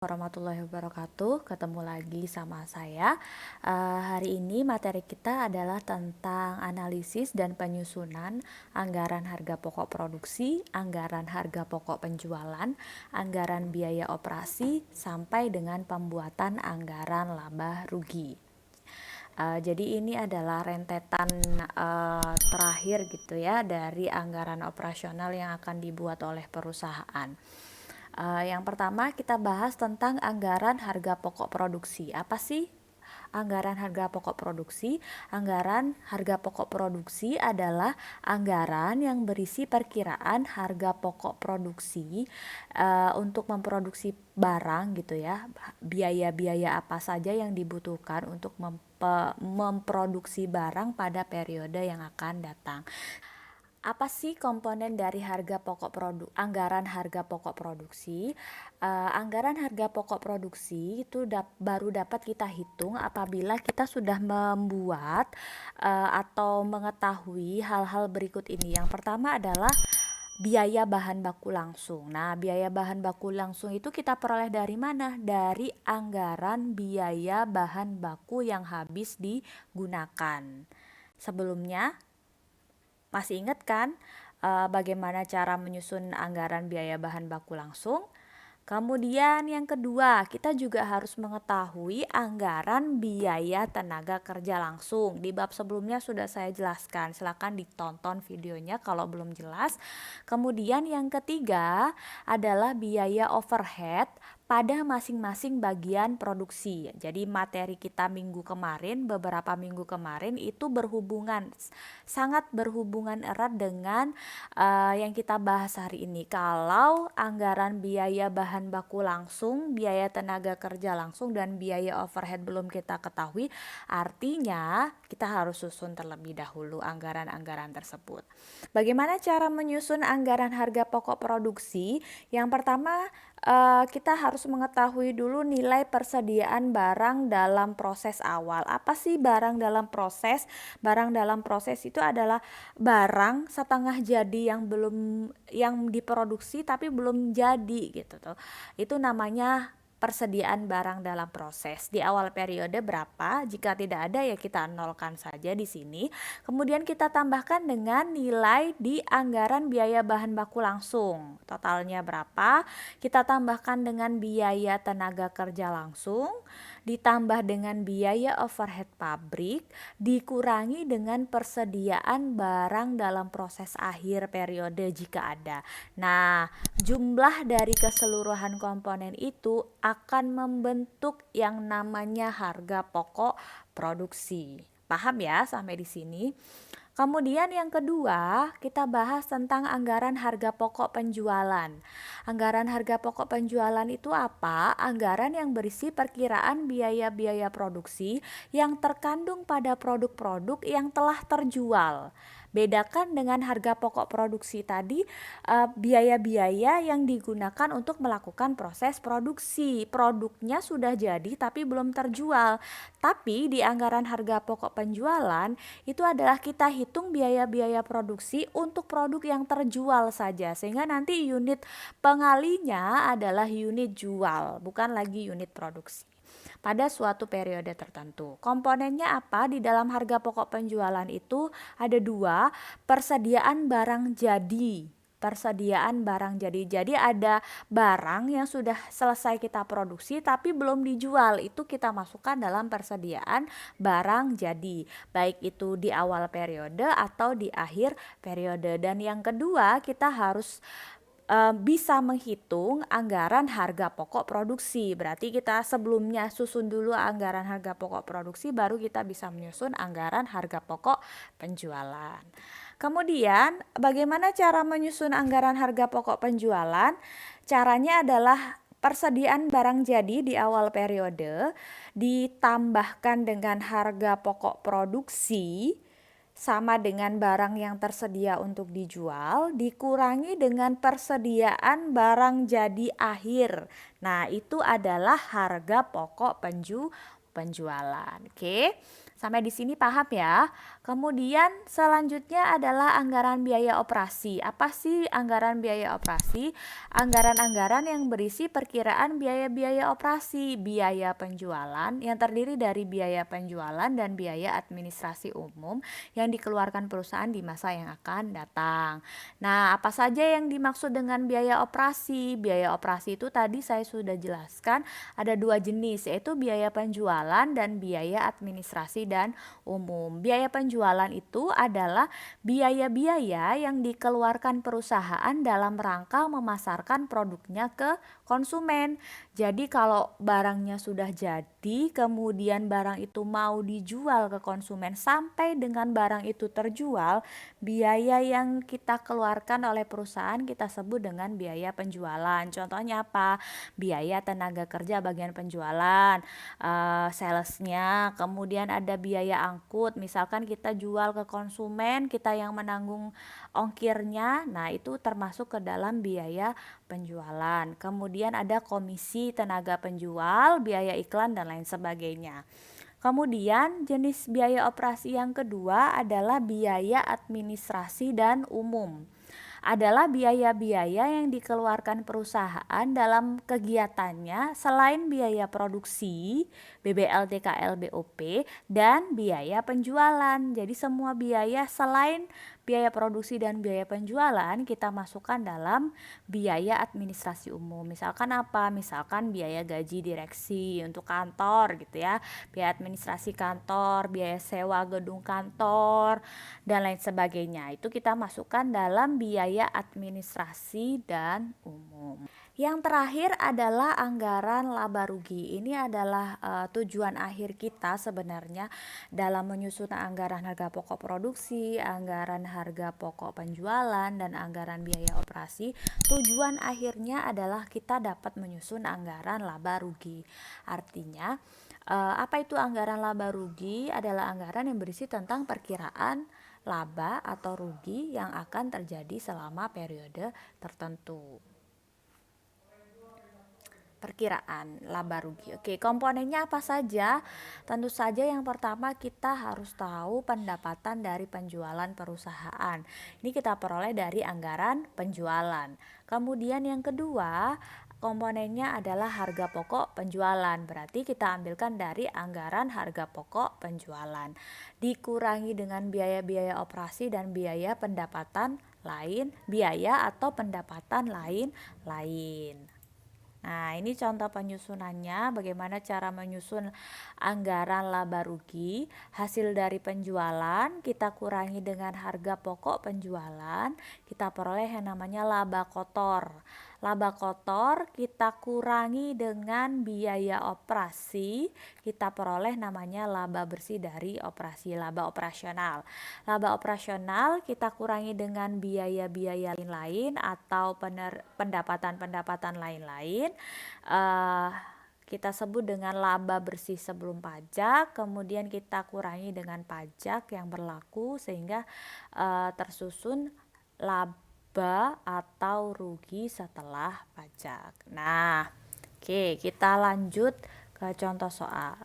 Warahmatullahi wabarakatuh. Ketemu lagi sama saya. Hari ini materi kita adalah tentang analisis dan penyusunan anggaran harga pokok produksi, anggaran harga pokok penjualan, anggaran biaya operasi, sampai dengan pembuatan anggaran laba rugi. Jadi ini adalah rentetan terakhir gitu ya dari anggaran operasional yang akan dibuat oleh perusahaan. Yang pertama kita bahas tentang anggaran harga pokok produksi. Apa sih anggaran harga pokok produksi? Anggaran harga pokok produksi adalah anggaran yang berisi perkiraan harga pokok produksi untuk memproduksi barang gitu ya. Biaya-biaya apa saja yang dibutuhkan untuk memproduksi barang pada periode yang akan datang. Apa sih komponen dari harga pokok anggaran harga pokok produksi? Anggaran harga pokok produksi itu baru dapat kita hitung apabila kita sudah membuat atau mengetahui hal-hal berikut ini. Yang pertama adalah biaya bahan baku langsung. Nah, biaya bahan baku langsung itu kita peroleh dari mana? Dari anggaran biaya bahan baku yang habis digunakan. Sebelumnya masih ingat kan bagaimana cara menyusun anggaran biaya bahan baku langsung? Kemudian yang kedua, kita juga harus mengetahui anggaran biaya tenaga kerja langsung. Di bab sebelumnya sudah saya jelaskan, silakan ditonton videonya kalau belum jelas. Kemudian yang ketiga adalah biaya overhead pada masing-masing bagian produksi. Jadi materi kita beberapa minggu kemarin itu sangat berhubungan erat dengan yang kita bahas hari ini. Kalau anggaran biaya bahan baku langsung, biaya tenaga kerja langsung, dan biaya overhead belum kita ketahui, artinya kita harus susun terlebih dahulu anggaran-anggaran tersebut. Bagaimana cara menyusun anggaran harga pokok produksi? Yang pertama, kita harus mengetahui dulu nilai persediaan barang dalam proses awal. Apa sih barang dalam proses? Barang dalam proses itu adalah barang setengah jadi yang diproduksi tapi belum jadi gitu tuh. Itu namanya persediaan barang dalam proses. Di awal periode berapa? Jika tidak ada ya kita nolkan saja di sini. Kemudian kita tambahkan dengan nilai di anggaran biaya bahan baku langsung. Totalnya berapa? Kita tambahkan dengan biaya tenaga kerja langsung, ditambah dengan biaya overhead pabrik, dikurangi dengan persediaan barang dalam proses akhir periode jika ada. Nah, jumlah dari keseluruhan komponen itu akan membentuk yang namanya harga pokok produksi. Paham ya sampai di sini? Kemudian yang kedua, kita bahas tentang anggaran harga pokok penjualan. Anggaran harga pokok penjualan itu apa? Anggaran yang berisi perkiraan biaya-biaya produksi yang terkandung pada produk-produk yang telah terjual. Bedakan dengan harga pokok produksi tadi, biaya-biaya yang digunakan untuk melakukan proses produksi. Produknya sudah jadi tapi belum terjual. Tapi di anggaran harga pokok penjualan itu adalah kita hitung biaya-biaya produksi untuk produk yang terjual saja, sehingga nanti unit pengalinya adalah unit jual, bukan lagi unit produksi pada suatu periode tertentu. Komponennya apa? Di dalam harga pokok penjualan itu ada dua, persediaan barang jadi. Persediaan barang jadi ada barang yang sudah selesai kita produksi tapi belum dijual, itu kita masukkan dalam persediaan barang jadi, baik itu di awal periode atau di akhir periode. Dan yang kedua, kita harus bisa menghitung anggaran harga pokok produksi. Berarti kita sebelumnya susun dulu anggaran harga pokok produksi, baru kita bisa menyusun anggaran harga pokok penjualan. Kemudian bagaimana cara menyusun anggaran harga pokok penjualan? Caranya adalah persediaan barang jadi di awal periode ditambahkan dengan harga pokok produksi sama dengan barang yang tersedia untuk dijual, dikurangi dengan persediaan barang jadi akhir. Nah, itu adalah harga pokok penjualan. Oke, sampai di sini paham ya? Kemudian selanjutnya adalah anggaran biaya operasi. Apa sih anggaran biaya operasi? Anggaran-anggaran yang berisi perkiraan biaya-biaya operasi, biaya penjualan yang terdiri dari biaya penjualan dan biaya administrasi umum yang dikeluarkan perusahaan di masa yang akan datang. Nah, apa saja yang dimaksud dengan biaya operasi? Biaya operasi itu tadi saya sudah jelaskan ada dua jenis, yaitu biaya penjualan dan biaya administrasi dan umum. Biaya penjualan itu adalah biaya-biaya yang dikeluarkan perusahaan dalam rangka memasarkan produknya ke konsumen. Jadi kalau barangnya sudah jadi, kemudian barang itu mau dijual ke konsumen, sampai dengan barang itu terjual, biaya yang kita keluarkan oleh perusahaan kita sebut dengan biaya penjualan. Contohnya apa? Biaya tenaga kerja bagian penjualan, salesnya, kemudian ada biaya angkut, misalkan kita jual ke konsumen, kita yang menanggung ongkirnya, nah itu termasuk ke dalam biaya penjualan. Kemudian ada komisi tenaga penjual, biaya iklan dan lain sebagainya. Kemudian jenis biaya operasi yang kedua adalah biaya administrasi dan umum. Adalah biaya-biaya yang dikeluarkan perusahaan dalam kegiatannya selain biaya produksi, BBL, TKL, BOP, dan biaya penjualan. Jadi semua biaya selain biaya produksi dan biaya penjualan kita masukkan dalam biaya administrasi umum. Misalkan apa? Misalkan biaya gaji direksi untuk kantor gitu ya, biaya administrasi kantor, biaya sewa gedung kantor, dan lain sebagainya. Itu kita masukkan dalam biaya administrasi dan umum. Yang terakhir adalah anggaran laba rugi. Ini adalah tujuan akhir kita sebenarnya dalam menyusun anggaran harga pokok produksi, anggaran harga pokok penjualan, dan anggaran biaya operasi. Tujuan akhirnya adalah kita dapat menyusun anggaran laba rugi. Artinya apa itu anggaran laba rugi? Adalah anggaran yang berisi tentang perkiraan laba atau rugi yang akan terjadi selama periode tertentu. Perkiraan laba rugi. Oke, komponennya apa saja? Tentu saja yang pertama kita harus tahu pendapatan dari penjualan perusahaan. Ini kita peroleh dari anggaran penjualan. Kemudian yang kedua, komponennya adalah harga pokok penjualan. Berarti kita ambilkan dari anggaran harga pokok penjualan. Dikurangi dengan biaya-biaya operasi dan biaya pendapatan lain, biaya atau pendapatan lain-lain. Nah, ini contoh penyusunannya, bagaimana cara menyusun anggaran laba rugi. Hasil dari penjualan kita kurangi dengan harga pokok penjualan, kita peroleh yang namanya laba kotor. Laba kotor kita kurangi dengan biaya operasi, kita peroleh namanya laba bersih dari operasi, laba operasional. Laba operasional kita kurangi dengan biaya-biaya lain atau pendapatan-pendapatan lain-lain. Kita sebut dengan laba bersih sebelum pajak, kemudian kita kurangi dengan pajak yang berlaku sehingga tersusun laba atau rugi setelah pajak. Nah, oke, kita lanjut ke contoh soal.